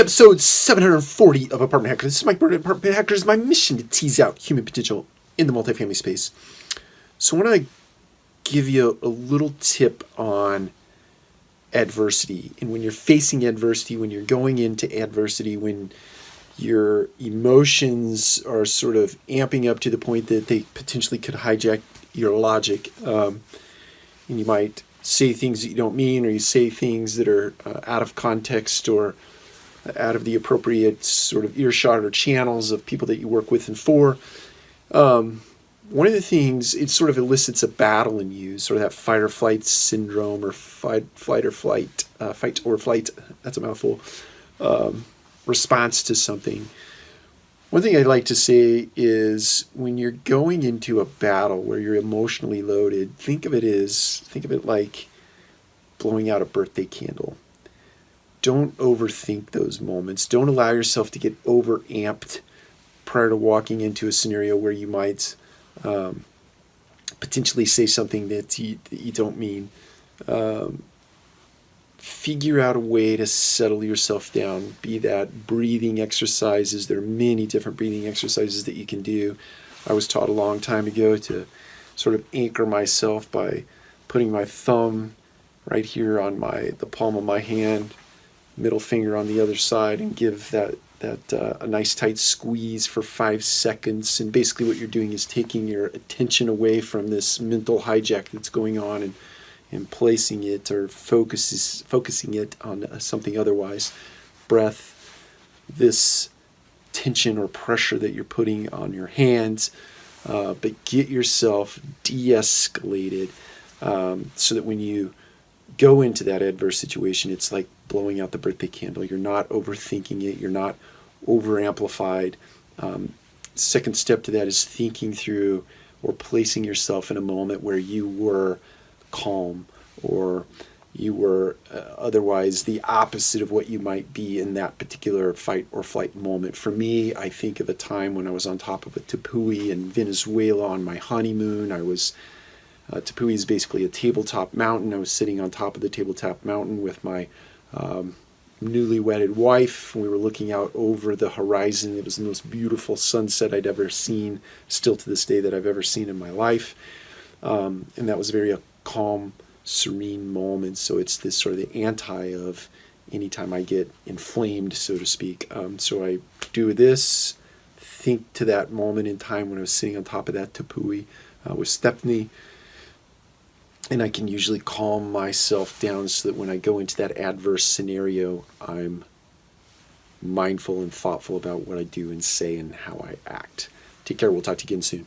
episode 740 of Apartment Hacker. This is Mike Bird at Apartment Hacker. It's my mission to tease out human potential in the multifamily space. So I want to give you a little tip on adversity. And when you're facing adversity, when you're going into adversity, when your emotions are sort of amping up to the point that they potentially could hijack your logic, and you might say things that you don't mean, or you say things that are out of context or out of the appropriate sort of earshot or channels of people that you work with and for. One of the things, it sort of elicits a battle in you, sort of that fight or flight syndrome, or fight or flight, that's a mouthful, response to something. One thing I'd like to say is when you're going into a battle where you're emotionally loaded, think of it like blowing out a birthday candle. Don't overthink those moments. Don't allow yourself to get overamped prior to walking into a scenario where you might potentially say something that you don't mean. Figure out a way to settle yourself down, be that breathing exercises. There are many different breathing exercises that you can do. I was taught a long time ago to sort of anchor myself by putting my thumb right here on the palm of my hand, middle finger on the other side, and give that a nice tight squeeze for 5 seconds. And basically what you're doing is taking your attention away from this mental hijack that's going on and placing it or focusing it on something otherwise. Breath, this tension or pressure that you're putting on your hands, but get yourself de-escalated so that when you go into that adverse situation, it's like blowing out the birthday candle. You're not overthinking it. You're not over-amplified. Second step to that is thinking through or placing yourself in a moment where you were calm, or you were otherwise the opposite of what you might be in that particular fight or flight moment. For me, I think of a time when I was on top of a tepui in Venezuela on my honeymoon. Tepui is basically a tabletop mountain. I was sitting on top of the tabletop mountain with my newly wedded wife. We were looking out over the horizon. It was the most beautiful sunset I'd ever seen, still to this day, that I've ever seen in my life. And that was a calm, serene moment. So it's this sort of the anti of anytime I get inflamed, so to speak. So I do this, think to that moment in time when I was sitting on top of that tepui with Stephanie, and I can usually calm myself down so that when I go into that adverse scenario, I'm mindful and thoughtful about what I do and say and how I act. Take care. We'll talk to you again soon.